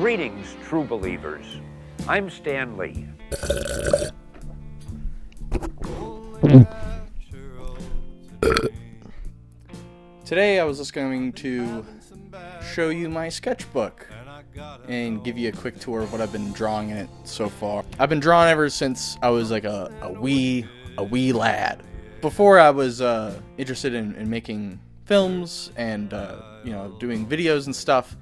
Greetings, true believers. I'm Stan Lee. Today I was just going to show you my sketchbook and give you a quick tour of what I've been drawing in it so far. I've been drawing ever since I was like a wee lad. Before I was interested in making films and doing videos and stuff.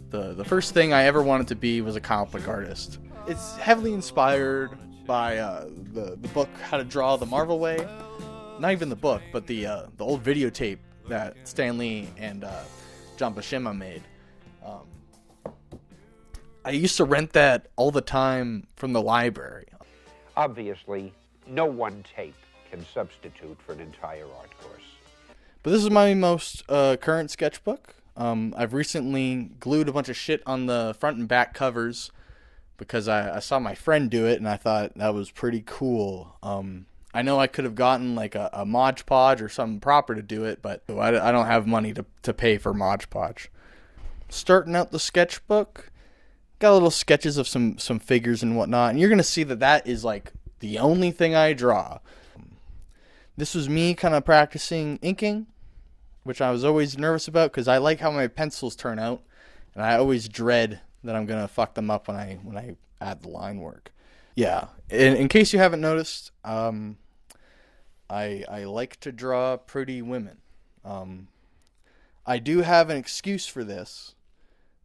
The first thing I ever wanted to be was a comic book artist. It's heavily inspired by the book How to Draw the Marvel Way. Not even the book, but the old videotape that Stan Lee and John Buscema made. I used to rent that all the time from the library. Obviously, no one tape can substitute for an entire art course. But this is my most current sketchbook. I've recently glued a bunch of shit on the front and back covers because I saw my friend do it and I thought that was pretty cool. I know I could have gotten like a Mod Podge or something proper to do it, but I don't have money to pay for Mod Podge. Starting out the sketchbook, got little sketches of some figures and whatnot, and you're going to see that is like the only thing I draw. This was me kind of practicing inking, which I was always nervous about because I like how my pencils turn out, and I always dread that I'm going to fuck them up when I add the line work. Yeah, in case you haven't noticed, I like to draw pretty women. I do have an excuse for this,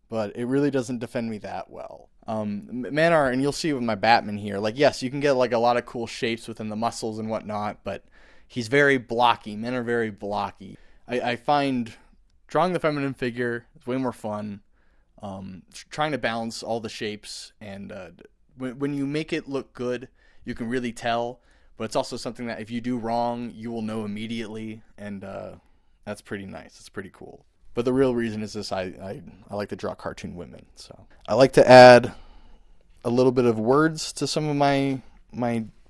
but it really doesn't defend me that well. Men are, and you'll see with my Batman here, like, yes, you can get like a lot of cool shapes within the muscles and whatnot, but he's very blocky. Men are very blocky. I find drawing the feminine figure is way more fun. Trying to balance all the shapes, and when you make it look good, you can really tell. But it's also something that if you do wrong, you will know immediately, and that's pretty nice. It's pretty cool. But the real reason is this: I like to draw cartoon women. So I like to add a little bit of words to some of my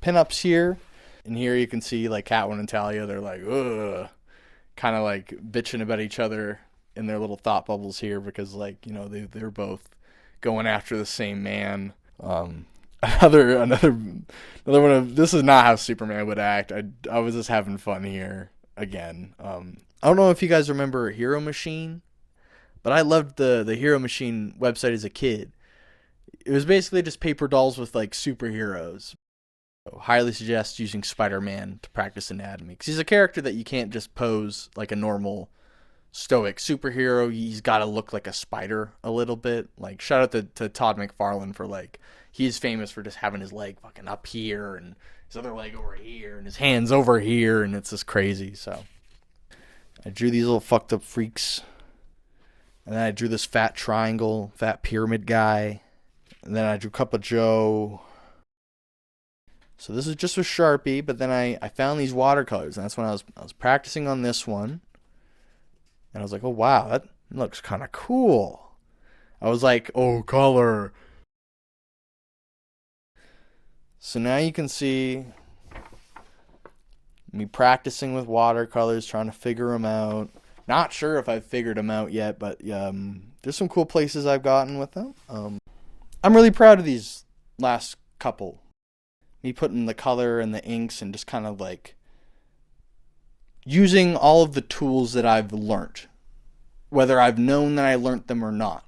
pinups here. And here you can see like Catwoman and Talia. They're like, ugh. Kind of like bitching about each other in their little thought bubbles here because, like, you know, they're both going after the same man. Another one of, this is not how Superman would act. I was just having fun here again. I don't know if you guys remember Hero Machine, but I loved the Hero Machine website as a kid. It was basically just paper dolls with like superheroes. Highly suggest using Spider-Man to practice anatomy, because he's a character that you can't just pose like a normal stoic superhero. He's got to look like a spider a little bit. Like, shout out to Todd McFarlane for, like, he's famous for just having his leg fucking up here and his other leg over here and his hands over here, and it's just crazy. So I drew these little fucked up freaks, and then I drew this fat triangle, fat pyramid guy, and then I drew Cup of Joe. So this is just with Sharpie, but then I found these watercolors, and that's when I was practicing on this one. And I was like, oh wow, that looks kind of cool. I was like, oh, color. So now you can see me practicing with watercolors, trying to figure them out. Not sure if I've figured them out yet, but there's some cool places I've gotten with them. I'm really proud of these last couple. Me putting the color and the inks and just kind of like using all of the tools that I've learned, whether I've known that I learned them or not.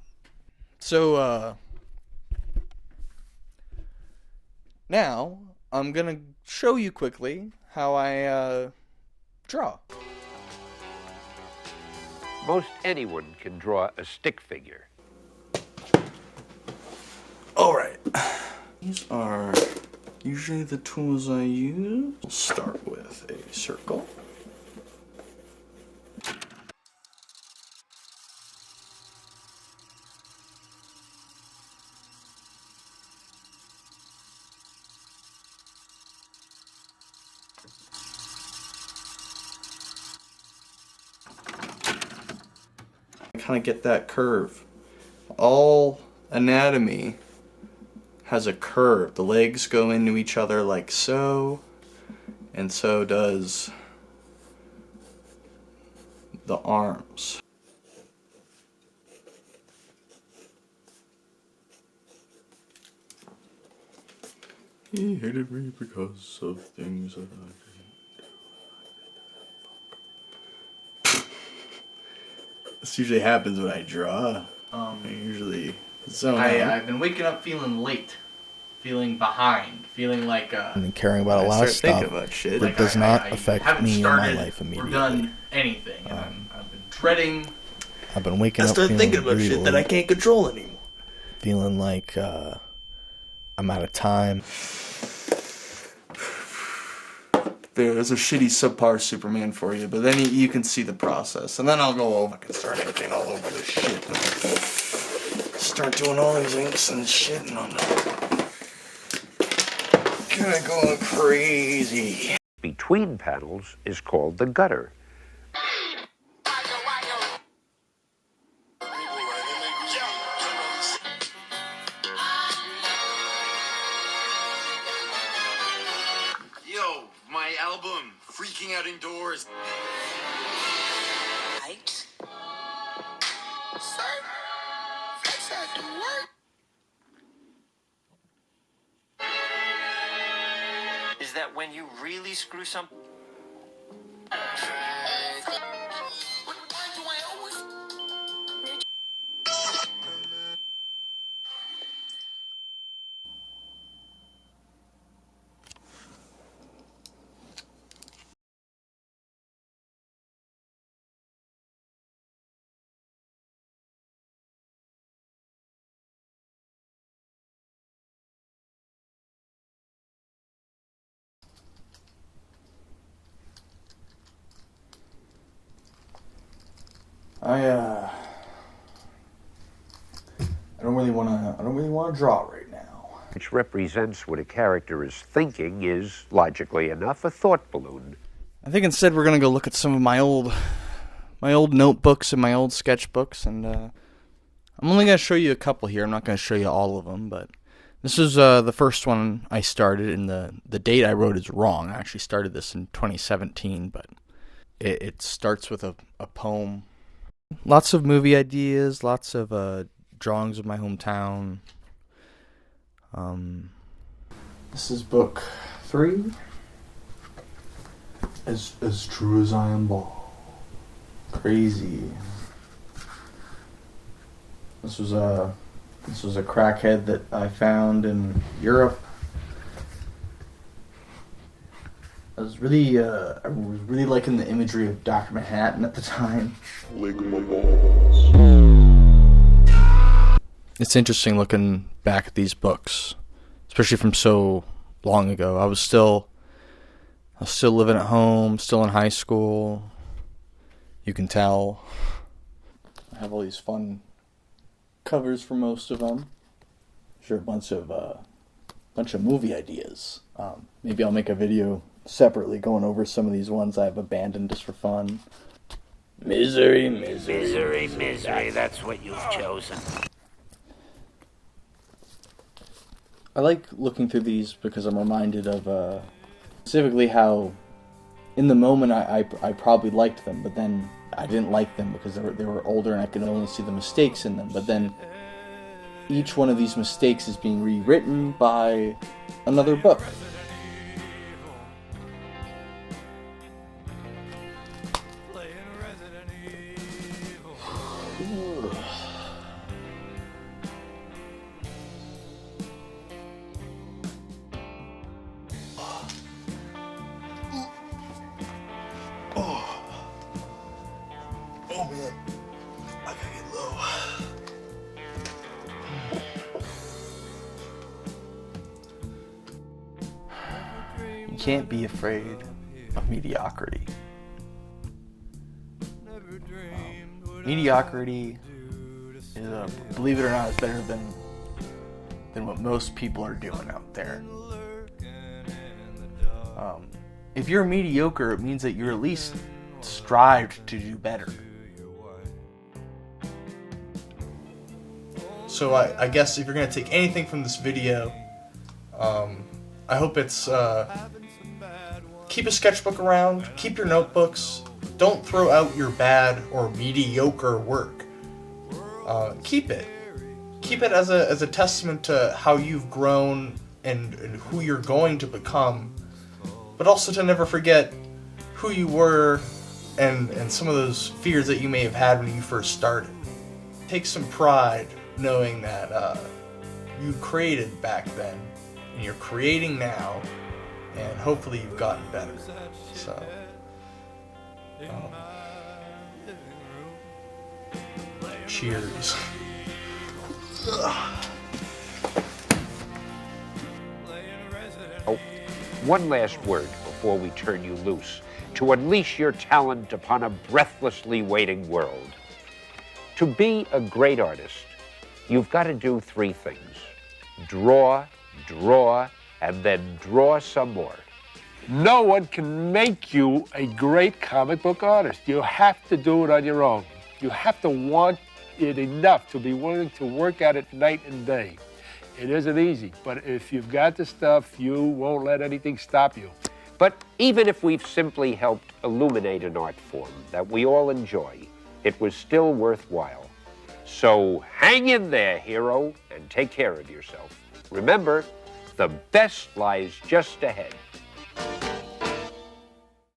So now I'm going to show you quickly how I draw. Most anyone can draw a stick figure. Alright. These are usually the tools I use. I'll start with a circle. Kind of get that curve. All anatomy has a curve. The legs go into each other like so, and so does the arms. He hated me because of things that I didn't do. This usually happens when I draw. I've been waking up feeling late, feeling behind, feeling like and caring about a lot of stuff that does not affect me or my life immediately. Or done anything, and I've been dreading. I've been waking up. I started thinking about shit that I can't control anymore. Feeling like I'm out of time. There's a shitty subpar Superman for you, but then you can see the process, and then I'll go over. I can start anything all over this shit. Start doing all these inks and shit, and I'm kind of going crazy. Between panels is called the gutter. Yo, my album, Freaking Out Indoors. Right? Sir, flex at the work. Is that when you really screw something? I don't really want to draw right now. Which represents what a character is thinking is, logically enough, a thought balloon. I think instead we're gonna go look at some of my old notebooks and my old sketchbooks, and I'm only gonna show you a couple here. I'm not gonna show you all of them, but this is the first one I started, and the date I wrote is wrong. I actually started this in 2017, but it starts with a poem. Lots of movie ideas, lots of drawings of my hometown. This is book 3. As true as I am bald. Crazy. This was a crackhead that I found in Europe. I was really liking the imagery of Dr. Manhattan at the time. It's interesting looking back at these books, especially from so long ago. I was still living at home, still in high school. You can tell. I have all these fun covers for most of them. Sure, a bunch of movie ideas. Maybe I'll make a video separately going over some of these ones I've abandoned just for fun. Misery, that's what you've chosen. I like looking through these because I'm reminded of specifically how in the moment I probably liked them, but then I didn't like them because they were older and I could only see the mistakes in them. But then each one of these mistakes is being rewritten by another book. Oh man, I gotta get low. You can't be afraid of mediocrity. Mediocrity is, believe it or not, is better than what most people are doing out there. If you're mediocre, it means that you're at least strived to do better. So I guess if you're going to take anything from this video, I hope it's keep a sketchbook around, keep your notebooks, don't throw out your bad or mediocre work. Keep it as a testament to how you've grown and who you're going to become, but also to never forget who you were and some of those fears that you may have had when you first started. Take some pride knowing that you created back then, and you're creating now, and hopefully you've gotten better. So, cheers. Oh, one last word before we turn you loose to unleash your talent upon a breathlessly waiting world. To be a great artist, you've got to do three things: draw, draw, and then draw some more. No one can make you a great comic book artist. You have to do it on your own. You have to want it enough to be willing to work at it night and day. It isn't easy, but if you've got the stuff, you won't let anything stop you. But even if we've simply helped illuminate an art form that we all enjoy, it was still worthwhile. So hang in there, hero, and take care of yourself. Remember, the best lies just ahead.